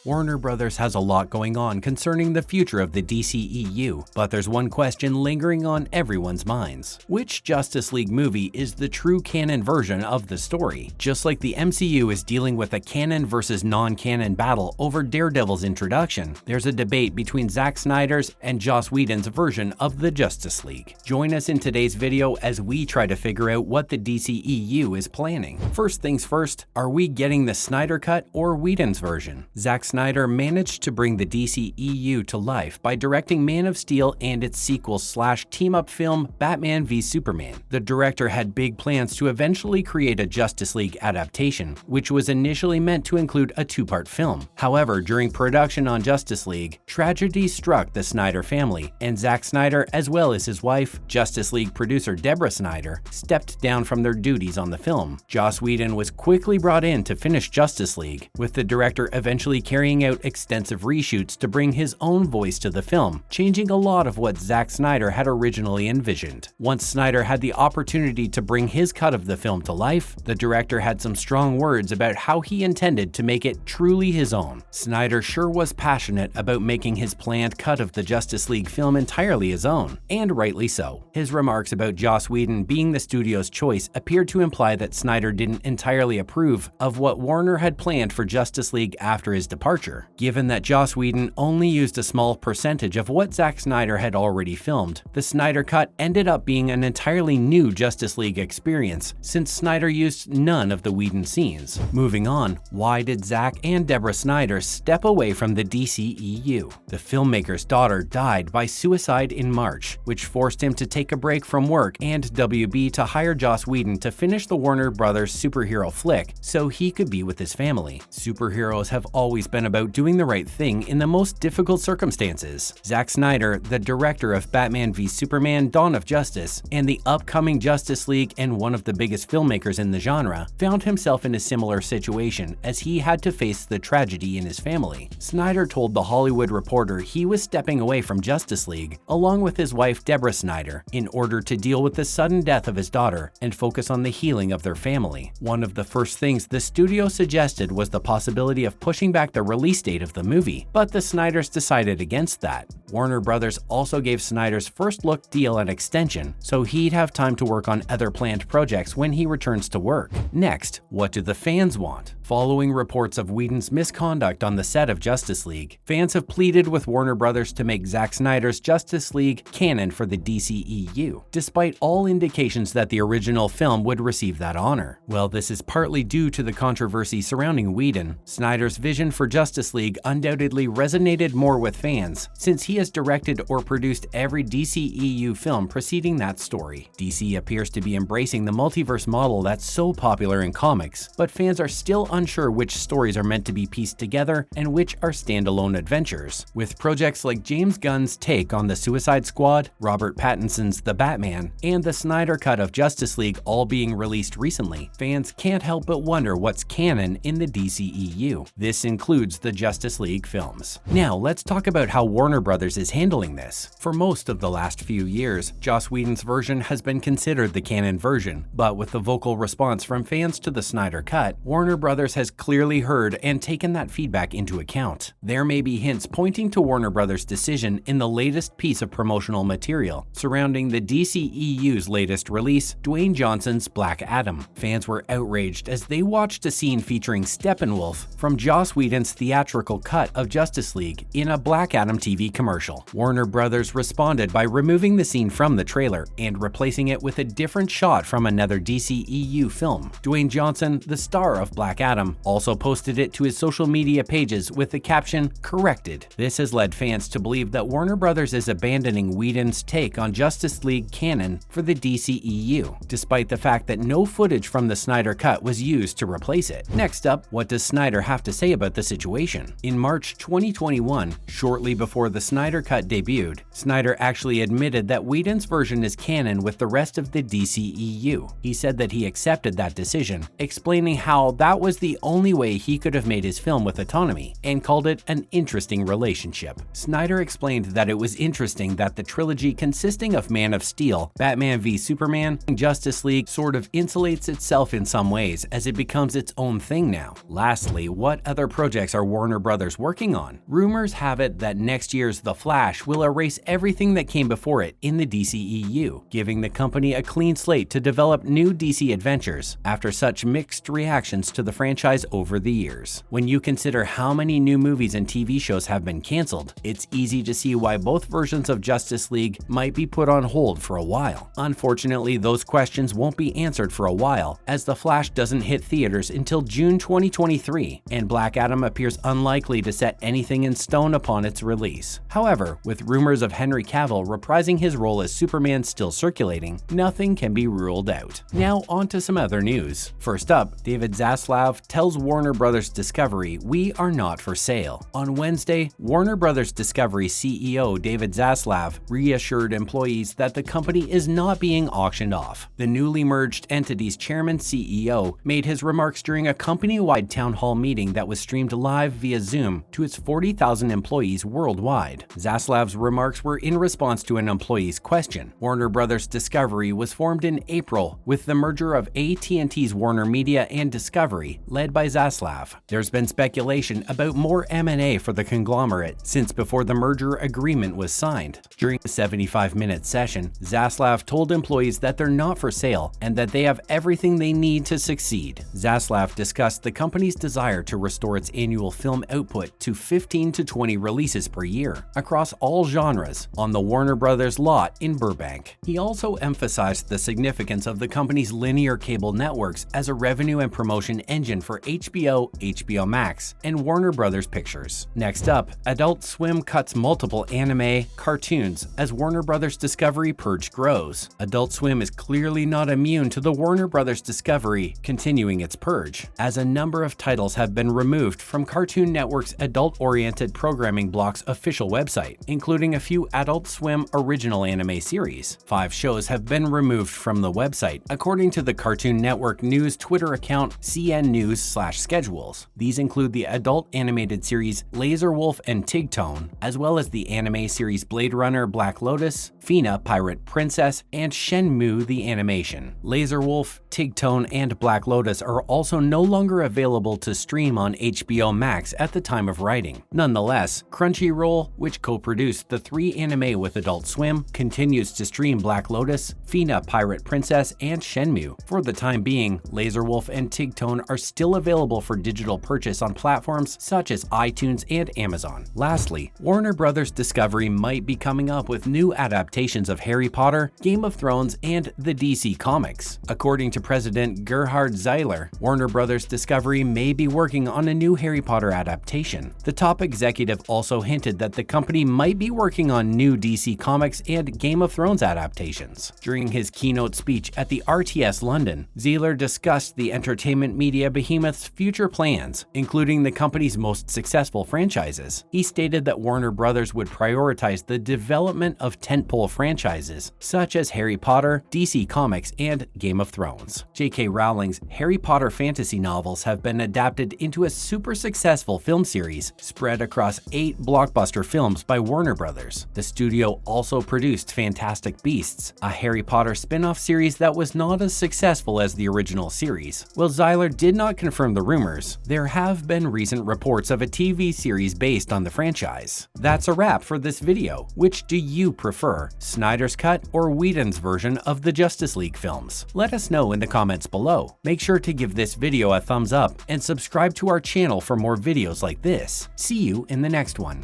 Warner Brothers has a lot going on concerning the future of the DCEU, but there's one question lingering on everyone's minds. Which Justice League movie is the true canon version of the story? Just like the MCU is dealing with a canon versus non-canon battle over Daredevil's introduction, there's a debate between Zack Snyder's and Joss Whedon's version of the Justice League. Join us in today's video as we try to figure out what the DCEU is planning. First things first, are we getting the Snyder cut or Whedon's version? Zack Snyder managed to bring the DCEU to life by directing Man of Steel and its sequel/team-up film Batman v Superman. The director had big plans to eventually create a Justice League adaptation, which was initially meant to include a two-part film. However, during production on Justice League, tragedy struck the Snyder family, and Zack Snyder, as well as his wife, Justice League producer Deborah Snyder, stepped down from their duties on the film. Joss Whedon was quickly brought in to finish Justice League, with the director eventually carrying out extensive reshoots to bring his own voice to the film, changing a lot of what Zack Snyder had originally envisioned. Once Snyder had the opportunity to bring his cut of the film to life, the director had some strong words about how he intended to make it truly his own. Snyder sure was passionate about making his planned cut of the Justice League film entirely his own, and rightly so. His remarks about Joss Whedon being the studio's choice appeared to imply that Snyder didn't entirely approve of what Warner had planned for Justice League after his departure. Given that Joss Whedon only used a small percentage of what Zack Snyder had already filmed, the Snyder cut ended up being an entirely new Justice League experience, since Snyder used none of the Whedon scenes. Moving on, why did Zack and Deborah Snyder step away from the DCEU? The filmmaker's daughter died by suicide in March, which forced him to take a break from work and WB to hire Joss Whedon to finish the Warner Brothers superhero flick so he could be with his family. Superheroes have always been about doing the right thing in the most difficult circumstances. Zack Snyder, the director of Batman v Superman: Dawn of Justice and the upcoming Justice League and one of the biggest filmmakers in the genre, found himself in a similar situation as he had to face the tragedy in his family. Snyder told The Hollywood Reporter he was stepping away from Justice League, along with his wife Deborah Snyder, in order to deal with the sudden death of his daughter and focus on the healing of their family. One of the first things the studio suggested was the possibility of pushing back the release date of the movie, but the Snyders decided against that. Warner Brothers also gave Snyder's first look deal an extension, so he'd have time to work on other planned projects when he returns to work. Next, what do the fans want? Following reports of Whedon's misconduct on the set of Justice League, fans have pleaded with Warner Brothers to make Zack Snyder's Justice League canon for the DCEU, despite all indications that the original film would receive that honor. Well, this is partly due to the controversy surrounding Whedon. Snyder's vision for Justice League undoubtedly resonated more with fans, since he has directed or produced every DCEU film preceding that story. DC appears to be embracing the multiverse model that's so popular in comics, but fans are still unsure which stories are meant to be pieced together and which are standalone adventures. With projects like James Gunn's take on the Suicide Squad, Robert Pattinson's The Batman, and the Snyder cut of Justice League all being released recently, fans can't help but wonder what's canon in the DCEU. This includes the Justice League films. Now, let's talk about how Warner Brothers is handling this. For most of the last few years, Joss Whedon's version has been considered the canon version, but with the vocal response from fans to the Snyder cut, Warner Brothers has clearly heard and taken that feedback into account. There may be hints pointing to Warner Brothers' decision in the latest piece of promotional material surrounding the DCEU's latest release, Dwayne Johnson's Black Adam. Fans were outraged as they watched a scene featuring Steppenwolf from Joss Whedon's theatrical cut of Justice League in a Black Adam TV commercial. Warner Brothers responded by removing the scene from the trailer and replacing it with a different shot from another DCEU film. Dwayne Johnson, the star of Black Adam, also posted it to his social media pages with the caption, "Corrected." This has led fans to believe that Warner Brothers is abandoning Whedon's take on Justice League canon for the DCEU, despite the fact that no footage from the Snyder cut was used to replace it. Next up, what does Snyder have to say about the situation? In March 2021, shortly before the Snyder cut debuted, Snyder actually admitted that Whedon's version is canon with the rest of the DCEU. He said that he accepted that decision, explaining how that was the only way he could have made his film with autonomy, and called it an interesting relationship. Snyder explained that it was interesting that the trilogy consisting of Man of Steel, Batman v Superman, and Justice League sort of insulates itself in some ways as it becomes its own thing now. Lastly, what other projects projects are Warner Brothers working on? Rumors have it that next year's The Flash will erase everything that came before it in the DCEU, giving the company a clean slate to develop new DC adventures after such mixed reactions to the franchise over the years. When you consider how many new movies and TV shows have been canceled, it's easy to see why both versions of Justice League might be put on hold for a while. Unfortunately, those questions won't be answered for a while, as The Flash doesn't hit theaters until June 2023, and Black Adam appears unlikely to set anything in stone upon its release. However, with rumors of Henry Cavill reprising his role as Superman still circulating, nothing can be ruled out. Now on to some other news. First up, David Zaslav tells Warner Brothers Discovery we are not for sale. On Wednesday, Warner Brothers Discovery CEO David Zaslav reassured employees that the company is not being auctioned off. The newly merged entity's chairman-CEO made his remarks during a company-wide town hall meeting that was streamed live via Zoom to its 40,000 employees worldwide. Zaslav's remarks were in response to an employee's question. Warner Brothers Discovery was formed in April with the merger of AT&T's Warner Media and Discovery, led by Zaslav. There's been speculation about more M&A for the conglomerate since before the merger agreement was signed. During a 75-minute session, Zaslav told employees that they're not for sale and that they have everything they need to succeed. Zaslav discussed the company's desire to restore its annual film output to 15 to 20 releases per year across all genres on the Warner Brothers lot in Burbank. He also emphasized the significance of the company's linear cable networks as a revenue and promotion engine for HBO, HBO Max, and Warner Brothers Pictures. Next up, Adult Swim cuts multiple anime, cartoons as Warner Brothers Discovery purge grows. Adult Swim is clearly not immune to the Warner Brothers Discovery continuing its purge, as a number of titles have been removed from Cartoon Network's adult-oriented programming block's official website, including a few Adult Swim original anime series. 5 shows have been removed from the website, according to the Cartoon Network News Twitter account CNnews/schedules. These include the adult animated series Laser Wolf and Tigtone, as well as the anime series Blade Runner Black Lotus, Fina Pirate Princess, and Shenmue the Animation. Laser Wolf, Tigtone, and Black Lotus are also no longer available to stream on HBO Max at the time of writing. Nonetheless, Crunchyroll, which co-produced the 3 anime with Adult Swim, continues to stream Black Lotus, Fina Pirate Princess, and Shenmue. For the time being, Laser Wolf and Tigtone are still available for digital purchase on platforms such as iTunes and Amazon. Lastly, Warner Brothers Discovery might be coming up with new adaptations of Harry Potter, Game of Thrones, and the DC Comics. According to President Gerhard Zeiler, Warner Brothers Discovery may be working on a new Harry Potter adaptation. The top executive also hinted that the company might be working on new DC Comics and Game of Thrones adaptations. During his keynote speech at the RTS London, Zeiler discussed the entertainment media behemoth's future plans, including the company's most successful franchises. He stated that Warner Brothers would prioritize the development of tentpole franchises such as Harry Potter, DC Comics, and Game of Thrones. J.K. Rowling's Harry Potter fantasy novels have been adapted into a super successful film series spread across 8 blockbuster films by Warner Brothers. The studio also produced Fantastic Beasts, a Harry Potter spin-off series that was not as successful as the original series. While Zeiler did not confirm the rumors, there have been recent reports of a TV series based on the franchise. That's a wrap for this video. Which do you prefer, Snyder's cut or Whedon's version of the Justice League films? Let us know in the comments below. Make sure to give this video a thumbs up and subscribe to our channel for more videos like this. See you in the next one.